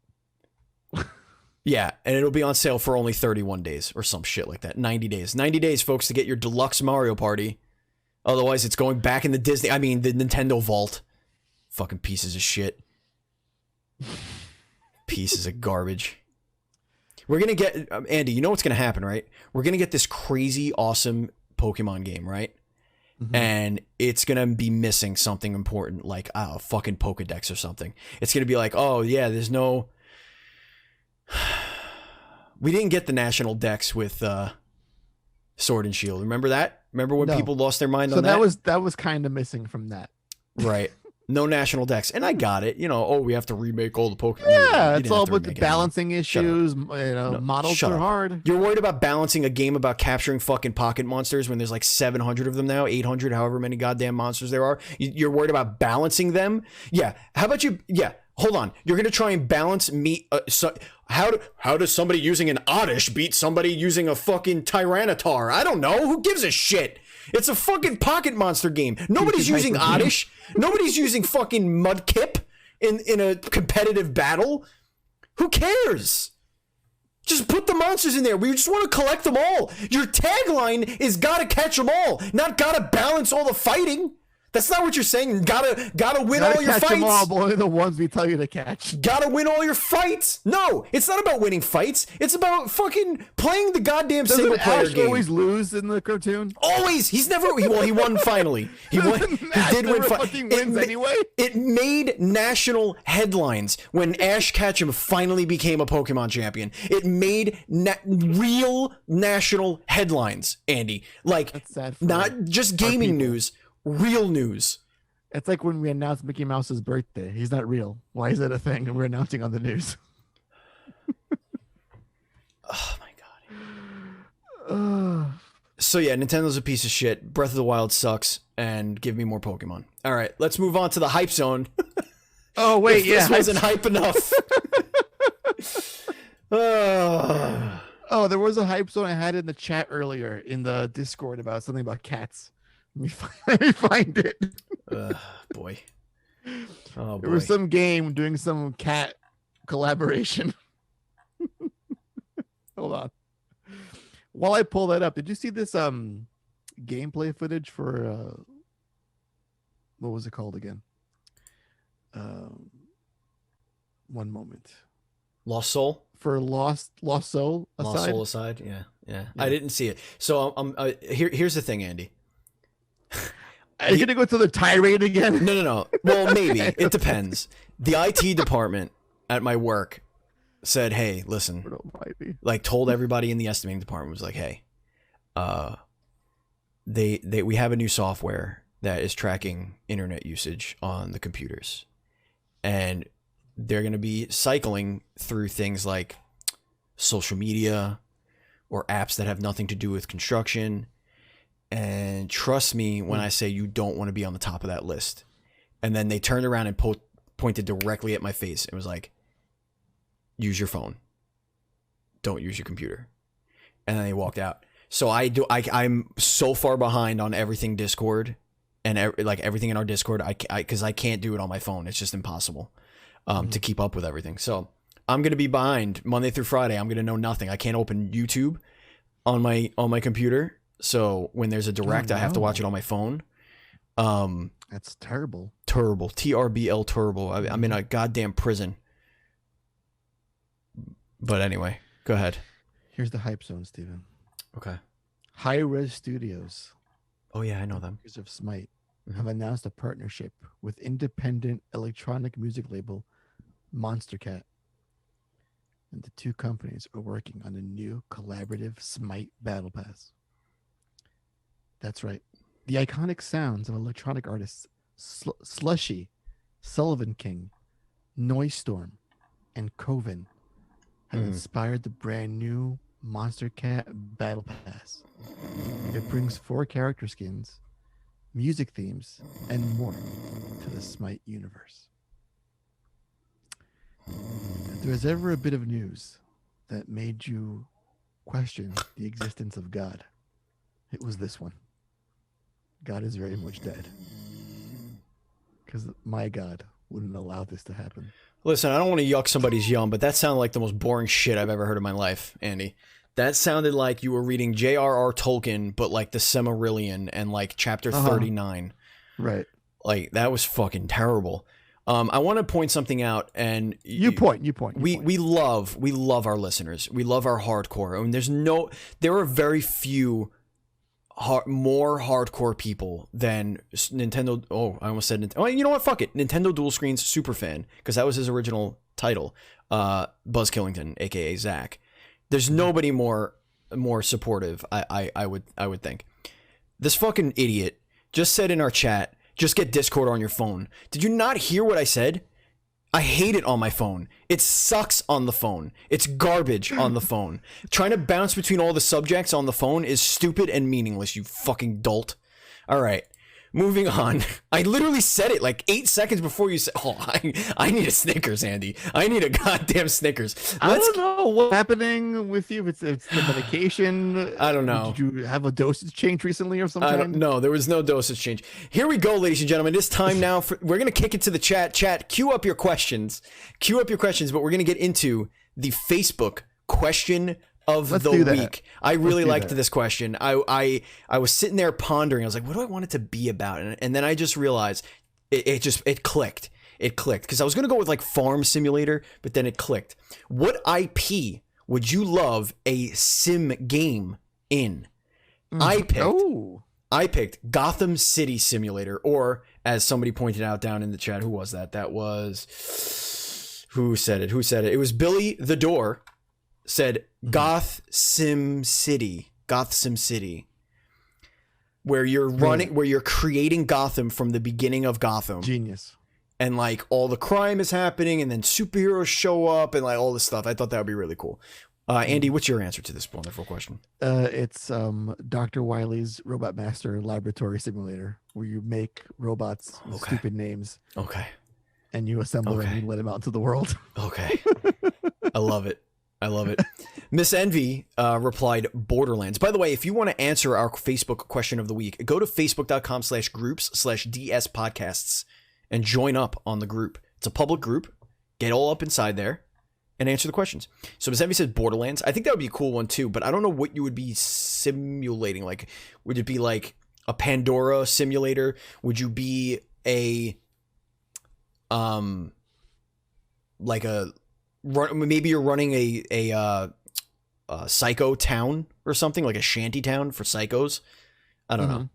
Yeah, and it'll be on sale for only 31 days or some shit like that. 90 days. 90 days, folks, to get your deluxe Mario Party. Otherwise, it's going back in the the Nintendo vault. Fucking pieces of shit. Pieces of garbage. We're going to get... Andy, you know what's going to happen, right? We're going to get this crazy, awesome Pokemon game, right? Mm-hmm. And it's going to be missing something important, like a fucking Pokedex or something. It's going to be like, oh, yeah, there's no... We didn't get the national Dex with Sword and Shield. Remember that? Remember when people lost their mind on that? So that was kind of missing from that. Right. No national Dex. And I got it. You know, we have to remake all the Pokemon. Yeah, it's all about the balancing issues. Models are hard. You're worried about balancing a game about capturing fucking pocket monsters when there's like 700 of them now, 800, however many goddamn monsters there are. You're worried about balancing them? Yeah. How about you? Yeah. Hold on. You're going to try and balance me. How does somebody using an Oddish beat somebody using a fucking Tyranitar? I don't know. Who gives a shit? It's a fucking pocket monster game. Nobody's using Oddish. Nobody's using fucking Mudkip. in a competitive battle? Who cares? Just put the monsters in there. We just want to collect them all. Your tagline is gotta catch them all, not gotta balance all the fighting. That's not what you're saying. Gotta win all your catch fights. them all, but only the ones we tell you to catch. Gotta win all your fights. No, it's not about winning fights. It's about fucking playing the goddamn single player Ash game. always lose in the cartoon? Always. He's never. Well, he won finally. He won. He did win. Fucking wins anyway. It made national headlines when Ash Ketchum finally became a Pokemon champion. It made real national headlines, Andy. Like, That's sad for not just gaming news. Real news. It's like when we announced Mickey Mouse's birthday. He's not real. Why is it a thing? And we're announcing on the news. Oh my god. So yeah, Nintendo's a piece of shit. Breath of the Wild sucks, and give me more Pokemon. All right, let's move on to the hype zone. Oh wait, This wasn't hype enough. Oh, there was a hype zone I had in the chat earlier in the Discord about something about cats. Let me find it. Boy. Oh boy. There was some game doing some cat collaboration. Hold on. While I pull that up, did you see this gameplay footage for what was it called again? One moment. Lost Soul? For Lost Soul Aside? Lost Soul Aside? Yeah. I didn't see it. So here's the thing, Andy. Are you gonna go to the tirade again? No. Well, maybe. It depends. The IT department at my work said, hey, listen, like told everybody in the estimating department, was like, hey, we have a new software that is tracking internet usage on the computers, and they're going to be cycling through things like social media or apps that have nothing to do with construction. And trust me when I say you don't want to be on the top of that list. And then they turned around and pointed directly at my face and was like, use your phone. Don't use your computer. And then they walked out. So I'm so far behind on everything Discord and like everything in our Discord. Because I can't do it on my phone. It's just impossible to keep up with everything. So I'm going to be behind Monday through Friday. I'm going to know nothing. I can't open YouTube on my computer. So when there's a direct, I have to watch it on my phone. That's terrible. Terrible. TRBL terrible. I'm in a goddamn prison. But anyway, go ahead. Here's the hype zone, Steven. Okay. Hi-Res Studios. Oh yeah, I know them. Of Smite have announced a partnership with independent electronic music label Monster Cat. And the two companies are working on a new collaborative Smite Battle Pass. That's right. The iconic sounds of electronic artists Slushy, Sullivan King, Noise Storm, and Coven have inspired the brand new Monster Cat Battle Pass. It brings 4 character skins, music themes, and more to the Smite universe. If there's ever a bit of news that made you question the existence of God, it was this one. God is very much dead. Because my God wouldn't allow this to happen. Listen, I don't want to yuck somebody's yum, but that sounded like the most boring shit I've ever heard in my life, Andy. That sounded like you were reading J.R.R. Tolkien, but like the Silmarillion and like chapter 39. Right. Like, that was fucking terrible. I want to point something out, and you point. We love our listeners. We love our hardcore. I mean, there are very few more hardcore people than Nintendo. Oh, I almost said Nintendo. Oh, you know what? Fuck it. Nintendo Dual Screen's Superfan, because that was his original title. Buzz Killington, aka Zach. There's nobody more supportive. I would think. This fucking idiot just said in our chat, just get Discord on your phone. Did you not hear what I said? I hate it on my phone. It sucks on the phone. It's garbage on the phone. Trying to bounce between all the subjects on the phone is stupid and meaningless, you fucking dolt. All right. Moving on. I literally said it like 8 seconds before you said, oh, I need a Snickers, Andy. I need a goddamn Snickers. I don't know what's happening with you. It's the medication. I don't know. Did you have a dosage change recently or something? I don't know. There was no dosage change. Here we go, ladies and gentlemen. It's time now. We're going to kick it to the chat. Chat, queue up your questions. But we're going to get into the Facebook question of the week. I really liked this question. I was sitting there pondering. I was like, what do I want it to be about? And then I just realized it clicked. It clicked because I was going to go with like Farm Simulator, but then it clicked. What IP would you love a sim game in? I picked Gotham City Simulator, or as somebody pointed out down in the chat, who was that? That was who said it? It was Billy the Door. Said Goth Sim City, where you're running, where you're creating Gotham from the beginning of Gotham. Genius. And like all the crime is happening, and then superheroes show up, and like all this stuff. I thought that would be really cool. Andy, what's your answer to this wonderful question? It's Dr. Wily's Robot Master Laboratory Simulator, where you make robots with stupid names. Okay. And you assemble them and let them out into the world. Okay. I love it. Miss Envy replied Borderlands. By the way, if you want to answer our Facebook question of the week, go to facebook.com/groups/DS podcasts and join up on the group. It's a public group. Get all up inside there and answer the questions. So Miss Envy said Borderlands. I think that would be a cool one too, but I don't know what you would be simulating. Like, would it be like a Pandora simulator? Would you be maybe you're running a psycho town or something, like a shanty town for psychos. I don't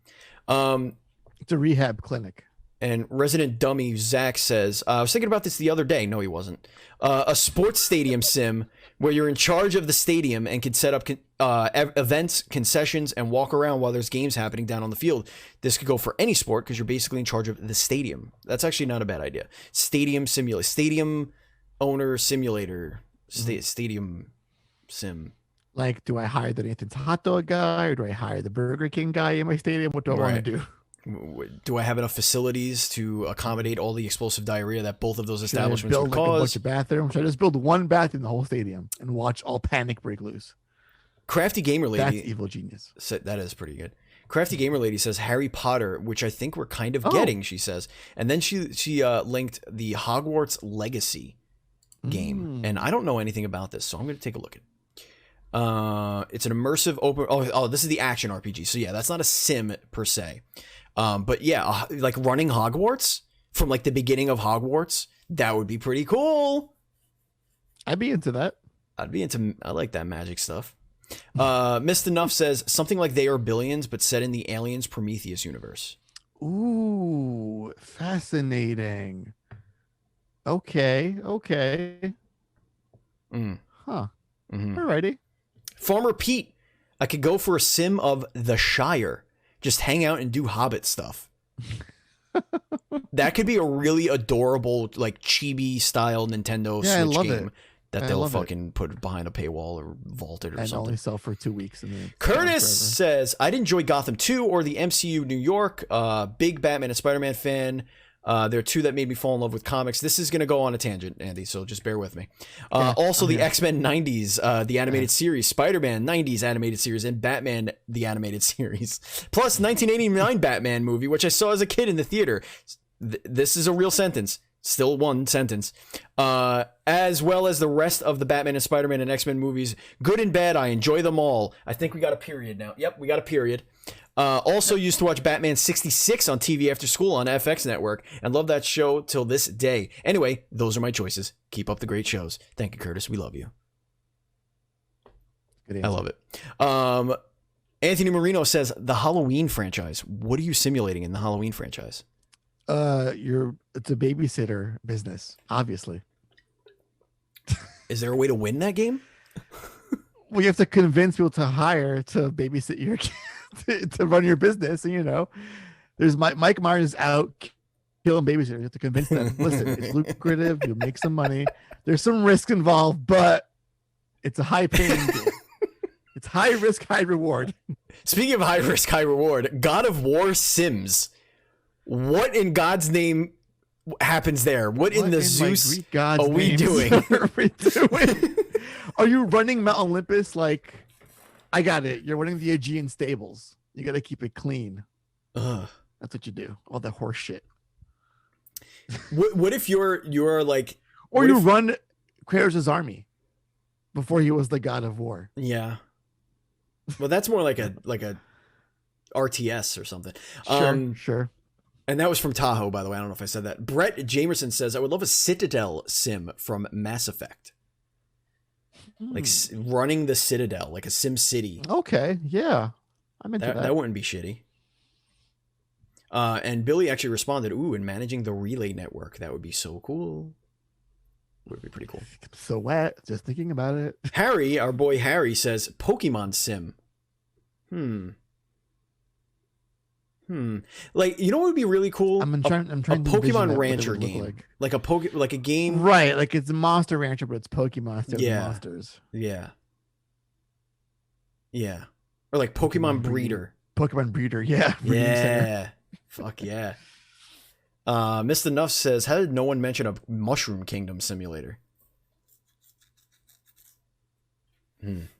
know. It's a rehab clinic. And Resident Dummy Zach says, I was thinking about this the other day. No, he wasn't. A sports stadium sim where you're in charge of the stadium and can set up events, concessions, and walk around while there's games happening down on the field. This could go for any sport because you're basically in charge of the stadium. That's actually not a bad idea. Stadium owner simulator, stadium sim. Like, do I hire the Nathan's hot dog guy, or do I hire the Burger King guy in my stadium? What do I want to do? Do I have enough facilities to accommodate all the explosive diarrhea that both of those establishments would cause? Like a bunch of bathrooms? Should I just build one bathroom in the whole stadium and watch all panic break loose? Crafty Gamer Lady. That's evil genius. That is pretty good. Crafty Gamer Lady says Harry Potter, which I think we're kind of getting, she says. And then she linked the Hogwarts Legacy game. And I don't know anything about this, so I'm going to take a look at it. It's an immersive open... Oh, this is the action RPG. So yeah, that's not a sim per se. But yeah, like running Hogwarts from like the beginning of Hogwarts, that would be pretty cool. I'd be into that. I like that magic stuff. Mr. Nuff says something like They Are Billions, but set in the Aliens Prometheus universe. Ooh, fascinating. Okay. Alrighty. Farmer Pete, I could go for a sim of The Shire. Just hang out and do Hobbit stuff. That could be a really adorable, like chibi style Nintendo Switch game that they'll fucking put behind a paywall or vault it or something. And only sell for 2 weeks. Curtis says, I'd enjoy Gotham 2 or the MCU New York. Big Batman and Spider-Man fan. There are two that made me fall in love with comics. This is going to go on a tangent, Andy, so just bear with me. Also, the X-Men 90s, the animated series, Spider-Man 90s animated series, and Batman the animated series. Plus, 1989 Batman movie, which I saw as a kid in the theater. This is a real sentence. Still one sentence. As well as the rest of the Batman and Spider-Man and X-Men movies. Good and bad, I enjoy them all. I think we got a period now. Yep, we got a period. Also used to watch Batman 66 on TV after school on FX Network and love that show till this day. Anyway, those are my choices. Keep up the great shows. Thank you, Curtis. We love you. I love it. Anthony Marino says the Halloween franchise. What are you simulating in the Halloween franchise? It's a babysitter business, obviously. Is there a way to win that game? Well, you have to convince people to hire to babysit your kid. To run your business, and there's Mike Myers out killing babysitters. You have to convince them. Listen, it's lucrative. You'll make some money. There's some risk involved, but it's a high-paying game. It's high risk, high reward. Speaking of high risk, high reward, God of War Sims. What in God's name happens there? What in the Zeus Greek gods are we doing? are we doing? Are you running Mount Olympus like? I got it. You're running the Aegean stables. You got to keep it clean. Ugh. That's what you do. All the horse shit. What if you're like, or you run Kratos' army before he was the god of war? Yeah. Well, that's more like a RTS or something. Sure. And that was from Tahoe, by the way. I don't know if I said that. Brett Jamerson says, I would love a Citadel sim from Mass Effect. Like running the Citadel, like a Sim City. Okay, yeah. I'm into that. That wouldn't be shitty. And Billy actually responded, ooh, and managing the relay network. That would be so cool. Would be pretty cool. So wet, just thinking about it. Harry, our boy Harry, says Pokemon Sim. Like, you know what would be really cool? I'm trying a to Pokemon Rancher game. Like a game. Right, like it's a Monster Rancher, but it's Pokemon instead of monsters. Yeah. Yeah. Or like Pokemon Breeder. Pokemon Breeder, yeah. Yeah. Fuck yeah. Mr. Nuff says, how did no one mention a Mushroom Kingdom simulator?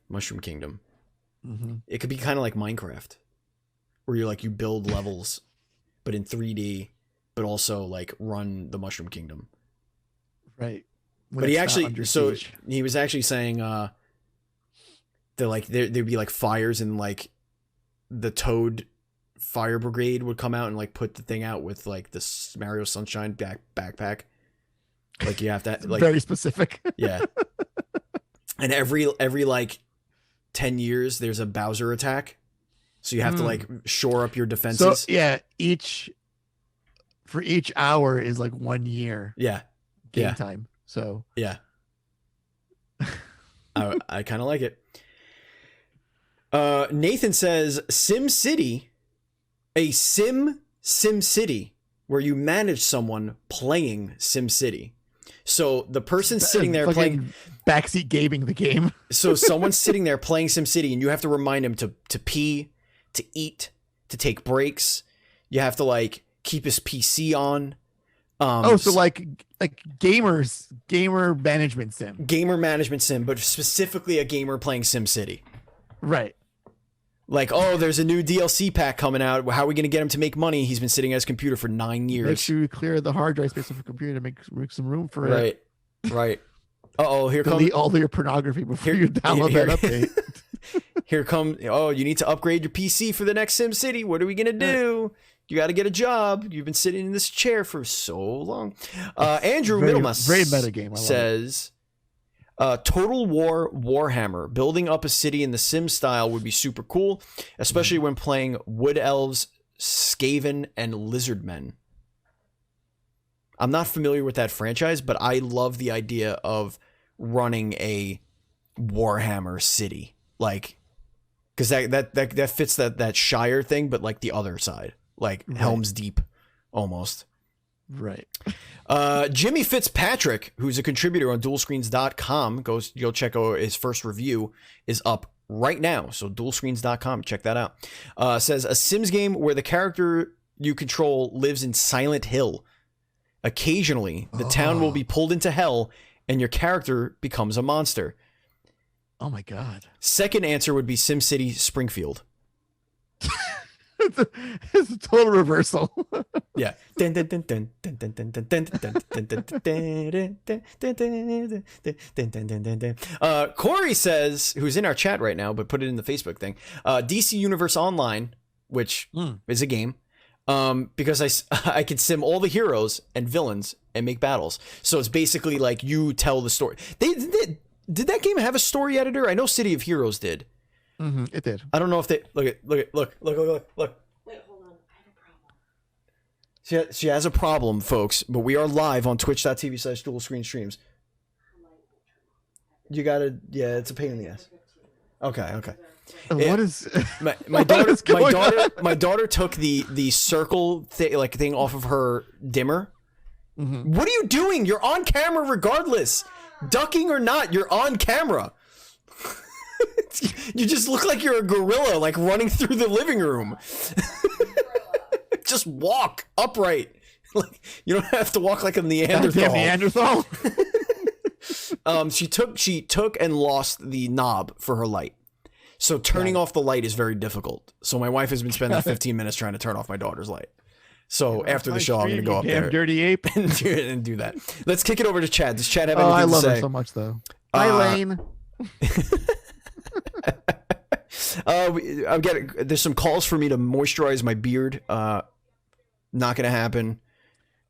Mushroom Kingdom. It could be kind of like Minecraft, where you build levels, but in 3D, but also like run the Mushroom Kingdom. Right. But he was actually saying that like there'd be like fires and like the Toad Fire Brigade would come out and like put the thing out with like this Mario Sunshine backpack. Like you have to like very specific. Yeah. And every like 10 years there's a Bowser attack. So you have to like shore up your defenses. So yeah, for each hour is like 1 year. Yeah. Game time. So yeah. I kind of like it. Nathan says Sim City. A Sim City where you manage someone playing Sim City. So the person sitting there playing backseat gaming the game. So someone's sitting there playing Sim City and you have to remind him to pee, to eat, to take breaks. You have to like keep his PC on. So like gamer management sim. Gamer management sim, but specifically a gamer playing Sim City. Right. Like, oh, there's a new DLC pack coming out. How are we going to get him to make money? He's been sitting at his computer for 9 years. Make sure you clear the hard drive space of a computer to make some room for it. Right. Uh-oh, here comes... Delete all your pornography before you download that update. Here come... Oh, you need to upgrade your PC for the next Sim City. What are we going to do? You got to get a job. You've been sitting in this chair for so long. Andrew Middlemas very metagame. Says... Total War Warhammer. Building up a city in the Sim style would be super cool, especially when playing Wood Elves, Skaven, and Lizardmen. I'm not familiar with that franchise, but I love the idea of running a Warhammer city. Like, because that fits that Shire thing, but like the other side. Like Helm's Deep, almost. Right. Jimmy Fitzpatrick, who's a contributor on dualscreens.com, go check out his first review, is up right now. So dualscreens.com, check that out. Says a Sims game where the character you control lives in Silent Hill. Occasionally, the town will be pulled into hell and your character becomes a monster. Oh my God. Second answer would be SimCity Springfield. It's a total reversal. Yeah. Corey says, who's in our chat right now, but put it in the Facebook thing, DC Universe Online, which is a game, because I could sim all the heroes and villains and make battles. So it's basically like you tell the story. Did that game have a story editor? I know City of Heroes did. It did. I don't know if they look. Wait, hold on. I have a problem. She has a problem, folks. But we are live on twitch.tv/dualscreenstreams. You gotta. Yeah, it's a pain in the ass. Okay. What is my daughter took the circle thing off of her dimmer. What are you doing? You're on camera regardless. Ducking or not, you're on camera. You just look like you're a gorilla, like running through the living room. Just walk upright. Like, you don't have to walk like a Goddamn Neanderthal. Neanderthal. She took and lost the knob for her light. So turning off the light is very difficult. So my wife has been spending 15 minutes trying to turn off my daughter's light. So after the show, I'm going to go up there. Dirty ape. and do that. Let's kick it over to Chad. Does Chad have anything I to love say? her so much, though. Hi, Lane. There's some calls for me to moisturize my beard. Not going to happen.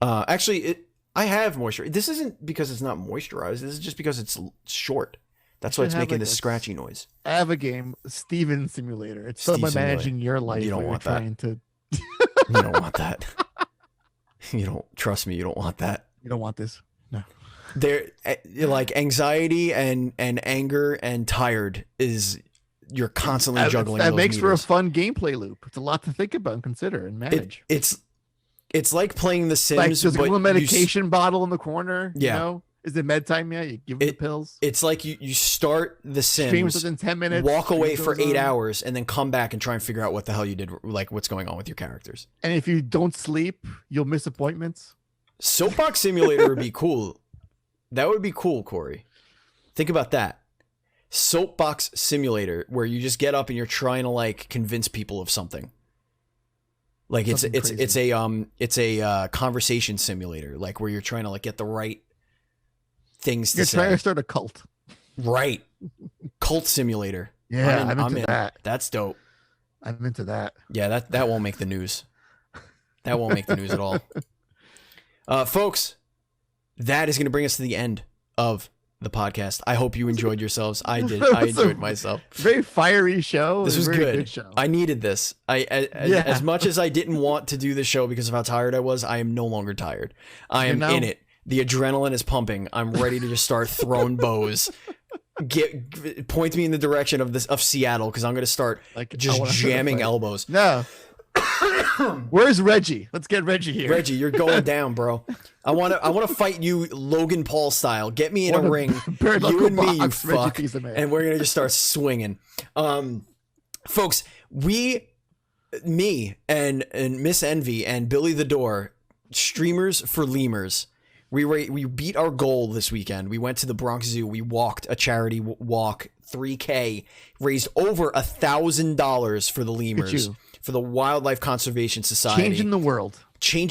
Actually, I have moisture. This isn't because it's not moisturized. This is just because it's short. That's why it's making this scratchy noise. I have a game, Steven Simulator. It's someone managing your life. You don't want that. You don't want that. You don't trust me. You don't want that. You don't want this. No. There, like anxiety and anger and tired is you're constantly juggling. That those makes meters. for a fun gameplay loop. It's a lot to think about and consider and manage. It's like playing The Sims. Like there's a but little medication bottle in the corner. Yeah. You know? Is it med time yet? You give them the pills. It's like you start The Sims, streams within 10 minutes, walk away for 8 hours, and then come back and try and figure out what the hell you did, like what's going on with your characters. And if you don't sleep, you'll miss appointments. Soapbox Simulator would be cool. That would be cool, Corey. Think about that. Soapbox Simulator, where you just get up and you're trying to like convince people of something. Like it's a conversation simulator, like where you're trying to like get the right things to say. You're trying to start a cult. Right. Cult simulator. Yeah, I'm into that. That's dope. I'm into that. Yeah, that won't make the news. That won't make the news at all. Folks, that is going to bring us to the end of the podcast. I hope you enjoyed yourselves. I did. I enjoyed myself. Very fiery show. This was very good. Show. I needed this. As much as I didn't want to do the show because of how tired I was, I am no longer tired. I am in it. The adrenaline is pumping. I'm ready to just start throwing bows. Point me in the direction of Seattle because I'm going to start just jamming elbows. No. Where's Reggie? Let's get Reggie here. Reggie, you're going down, bro. I want to fight you Logan Paul style. Get me in a ring. You and me, you fuck. And we're going to just start swinging. Folks, me and Miss Envy and Billy the Door, streamers for lemurs. We beat our goal this weekend. We went to the Bronx Zoo. We walked a charity walk, 3K, raised over $1,000 for the lemurs, for the Wildlife Conservation Society. Changing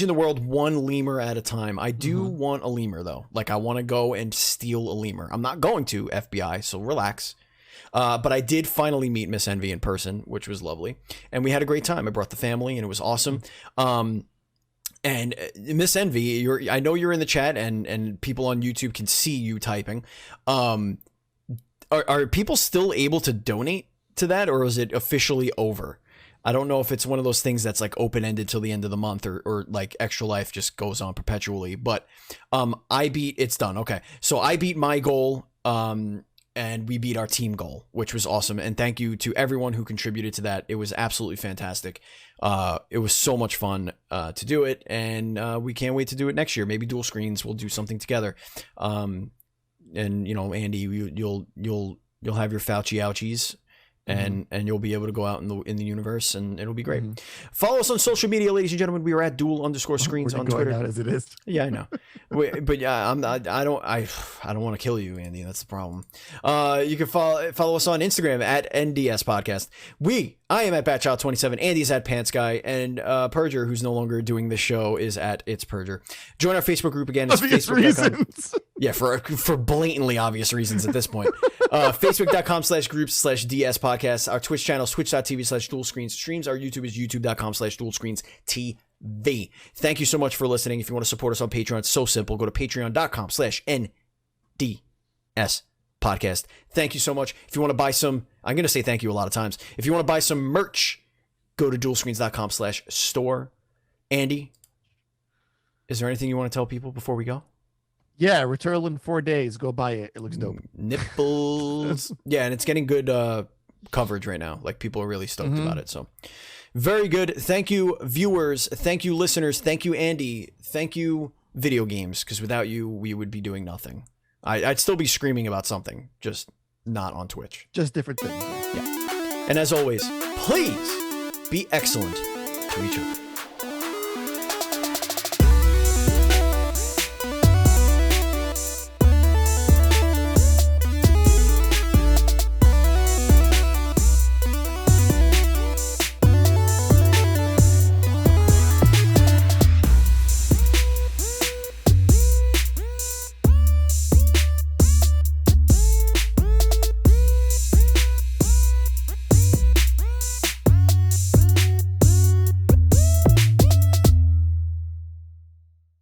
the world one lemur at a time. I do want a lemur though. Like I want to go and steal a lemur. I'm not going to, FBI, so relax. But I did finally meet Miss Envy in person, which was lovely. And we had a great time. I brought the family and it was awesome. And Miss Envy, I know you're in the chat and people on YouTube can see you typing. Are people still able to donate to that, or is it officially over? I don't know if it's one of those things that's like open-ended till the end of the month or like Extra Life just goes on perpetually. But it's done. Okay. So I beat my goal. And we beat our team goal, which was awesome. And thank you to everyone who contributed to that. It was absolutely fantastic. It was so much fun to do it, and we can't wait to do it next year. Maybe Dual Screens will do something together. And you know, Andy, you'll have your Fauci ouchies. And you'll be able to go out in the universe, and it'll be great. Follow us on social media, ladies and gentlemen. We are at Duel_Screens on Twitter. Out as it is. Yeah, I know. But yeah, I don't want to kill you, Andy. That's the problem. You can follow us on Instagram at NDS Podcast. I am at Batchild27. Andy's at Pants Guy, and Perger, who's no longer doing this show, is at It's Perger. Join our Facebook group again. Obvious reasons. Yeah, for blatantly obvious reasons at this point. Facebook.com/groups/DS Podcast. Our Twitch channel is twitch.tv/dualscreens. Streams. Our YouTube is youtube.com/dualscreens.tv. Thank you so much for listening. If you want to support us on Patreon, it's so simple. Go to patreon.com/NDS Podcast. Thank you so much. If you want to buy some, I'm going to say thank you a lot of times. If you want to buy some merch, go to dualscreens.com/store. Andy, is there anything you want to tell people before we go? Yeah, Returnal in 4 days. Go buy it. It looks dope. Nipples. Yeah, and it's getting good coverage right now. Like people are really stoked about it. So very good. Thank you, viewers. Thank you, listeners. Thank you, Andy. Thank you, video games. Because without you, we would be doing nothing. I'd still be screaming about something, just not on Twitch. Just different things. Yeah. And as always, please be excellent to each other.